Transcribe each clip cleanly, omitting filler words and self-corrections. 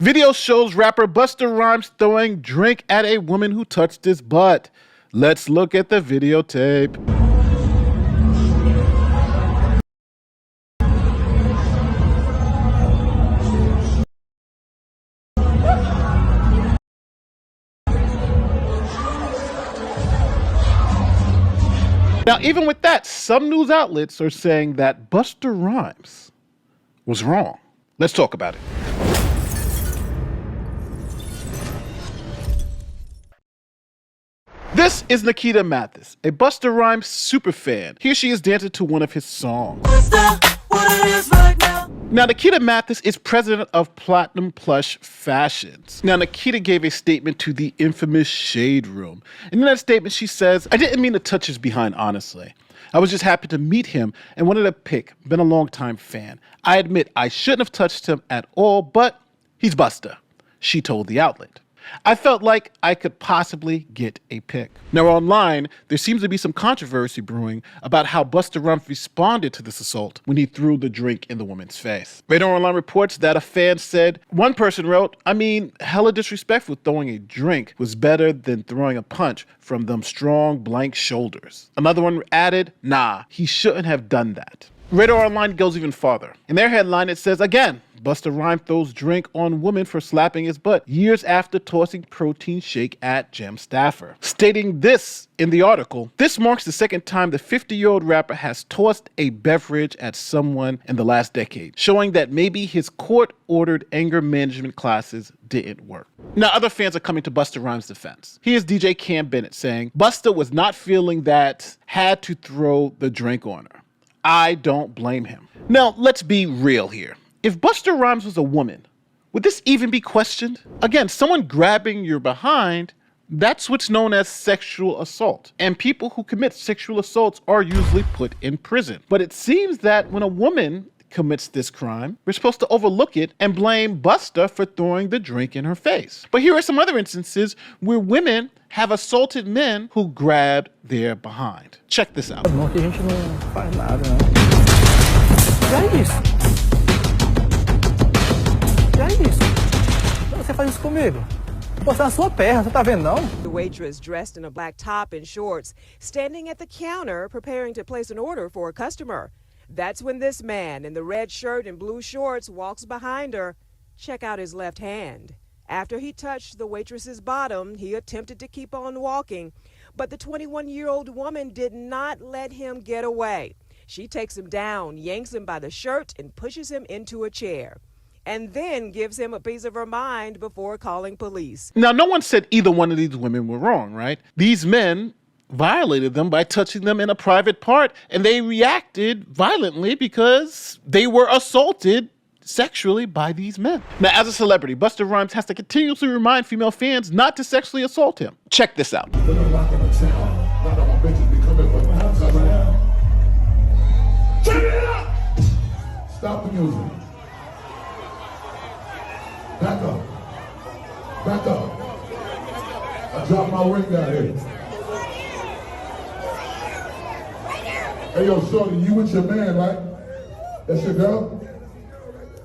Video shows rapper Busta Rhymes throwing drink at a woman who touched his butt. Let's look at the videotape. Now, even with that, some news outlets are saying that Busta Rhymes was wrong. Let's talk about it. This is Nikita Mathis, a Busta Rhymes superfan. Here she is dancing to one of his songs. Now, Nikita Mathis is president of Platinum Plush Fashions. Now, Nikita gave a statement to the infamous Shade Room. And in that statement, she says, "I didn't mean to touch his behind, honestly. I was just happy to meet him and wanted to pick. Been a long-time fan. I admit I shouldn't have touched him at all, but he's Busta," she told the outlet. "I felt like I could possibly get a pic." Now online, there seems to be some controversy brewing about how Busta Rhymes responded to this assault when he threw the drink in the woman's face. Radar Online reports that a fan said, one person wrote, "I mean, hella disrespectful throwing a drink was better than throwing a punch from them strong blank shoulders." Another one added, "Nah, he shouldn't have done that." Radar Online goes even farther. In their headline, it says, again, Busta Rhymes throws drink on woman for slapping his butt years after tossing protein shake at gym staffer. Stating this in the article, "This marks the second time the 50-year-old rapper has tossed a beverage at someone in the last decade, showing that maybe his court-ordered anger management classes didn't work." Now, other fans are coming to Busta Rhymes' defense. Here's DJ Cam Bennett saying, "Busta was not feeling that, had to throw the drink on her. I don't blame him." Now, let's be real here. If Busta Rhymes was a woman, would this even be questioned? Again, someone grabbing your behind, that's what's known as sexual assault. And people who commit sexual assaults are usually put in prison. But it seems that when a woman commits this crime, we're supposed to overlook it and blame Busta for throwing the drink in her face. But here are some other instances where women have assaulted men who grabbed their behind. Check this out. Bom que a gente não faz nada, né? E é isso. E é isso. Você faz isso comigo? Pô, você é na sua perna, você tá vendo não? The waitress dressed in a black top and shorts, standing at the counter preparing to place an order for a customer. That's when this man in the red shirt and blue shorts walks behind her. Check out his left hand. After he touched the waitress's bottom, he attempted to keep on walking, but the 21-year-old woman did not let him get away. She takes him down, yanks him by the shirt, and pushes him into a chair, and then gives him a piece of her mind before calling police. Now, no one said either one of these women were wrong, right? These men violated them by touching them in a private part, and they reacted violently because they were assaulted sexually by these men. Now, as a celebrity, Busta Rhymes has to continuously remind female fans not to sexually assault him. Check this out. Stop the music. Back up. Back up. I dropped my ring down here. Hey, yo, shorty, you with your man, right? That's your girl?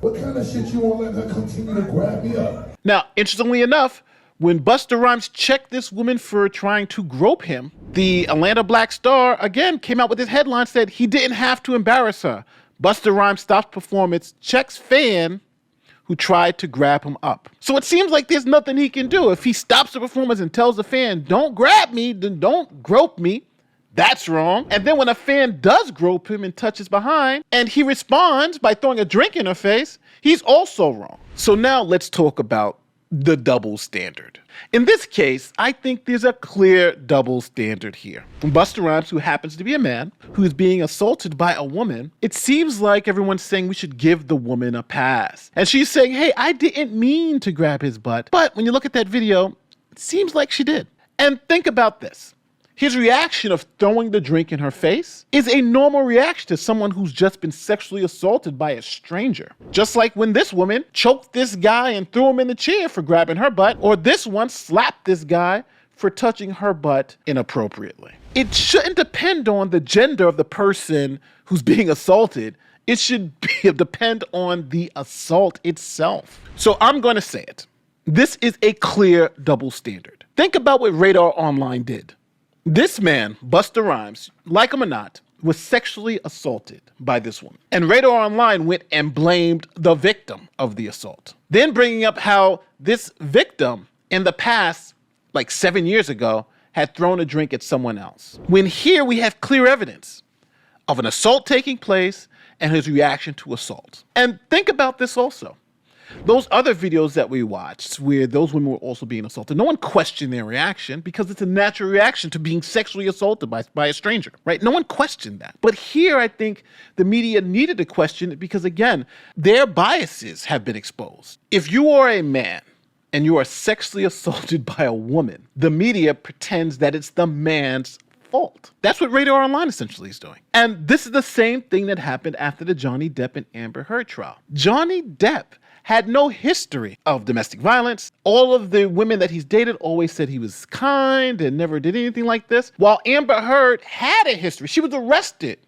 What kind of shit you won't let her continue to grab me up? Now, interestingly enough, when Busta Rhymes checked this woman for trying to grope him, the Atlanta Black Star again came out with his headline, said he didn't have to embarrass her. Busta Rhymes stopped performance, checks fan who tried to grab him up. So it seems like there's nothing he can do. If he stops the performance and tells the fan, "Don't grab me, then don't grope me," that's wrong. And then when a fan does grope him and touches behind, and he responds by throwing a drink in her face, he's also wrong. So now let's talk about the double standard. In this case, I think there's a clear double standard here. Busta Rhymes, who happens to be a man, who is being assaulted by a woman, it seems like everyone's saying we should give the woman a pass. And she's saying, "Hey, I didn't mean to grab his butt." But when you look at that video, it seems like she did. And think about this. His reaction of throwing the drink in her face is a normal reaction to someone who's just been sexually assaulted by a stranger. Just like when this woman choked this guy and threw him in the chair for grabbing her butt, or this one slapped this guy for touching her butt inappropriately. It shouldn't depend on the gender of the person who's being assaulted It should depend on the assault itself. So I'm going to say it. This is a clear double standard. Think about what Radar Online did. This man, Busta Rhymes, like him or not, was sexually assaulted by this woman. And Radar Online went and blamed the victim of the assault. Then bringing up how this victim in the past, like 7 years ago, had thrown a drink at someone else. When here we have clear evidence of an assault taking place and his reaction to assault. And think about this also. Those other videos that we watched where those women were also being assaulted, no one questioned their reaction because it's a natural reaction to being sexually assaulted by a stranger, right? No one questioned that. But here I think the media needed to question it because, again, their biases have been exposed. If you are a man and you are sexually assaulted by a woman, the media pretends that it's the man's fault. That's what Radar Online essentially is doing. And this is the same thing that happened after the Johnny Depp and Amber Heard trial. Johnny Depp had no history of domestic violence. All of the women that he's dated always said he was kind and never did anything like this. While Amber Heard had a history. She was arrested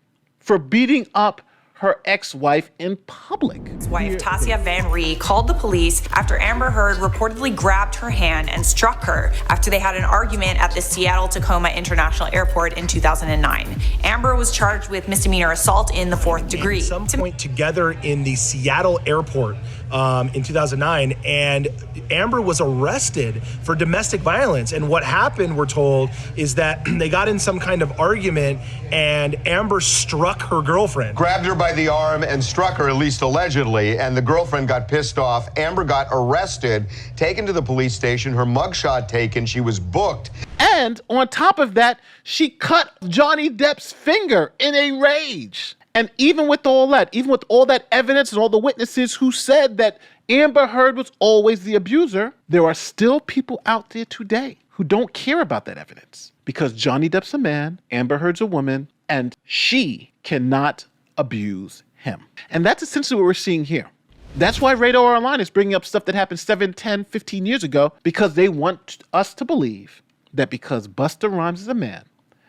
for beating up her ex-wife in public. His wife, Tasia Van Ree, called the police after Amber Heard reportedly grabbed her hand and struck her after they had an argument at the Seattle-Tacoma International Airport in 2009. Amber was charged with misdemeanor assault in the 4th degree. At some point together in the Seattle airport in 2009, and Amber was arrested for domestic violence. And what happened, we're told, is that they got in some kind of argument and Amber struck her girlfriend. Grabbed her by the arm and struck her, at least allegedly, and the girlfriend got pissed off. Amber got arrested, taken to the police station, her mugshot taken, she was booked. And on top of that, she cut Johnny Depp's finger in a rage. And even with all that evidence and all the witnesses who said that Amber Heard was always the abuser, there are still people out there today who don't care about that evidence because Johnny Depp's a man, Amber Heard's a woman, and she cannot abuse him. And that's essentially what we're seeing here. That's why Radar Online is bringing up stuff that happened 7, 10, 15 years ago, because they want us to believe that because Busta Rhymes is a man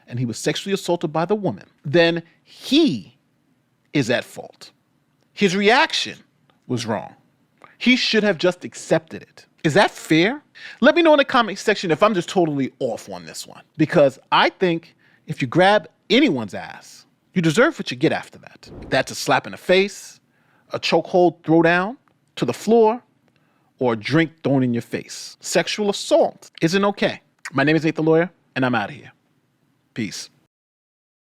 and he was sexually assaulted by the woman, then he is at fault. His reaction was wrong. He should have just accepted it. Is that fair? Let me know in the comment section if I'm just totally off on this one, because I think if you grab anyone's ass, you deserve what you get after that. That's a slap in the face, a chokehold throwdown to the floor, or a drink thrown in your face. Sexual assault isn't okay. My name is Nate the Lawyer, and I'm out of here. Peace.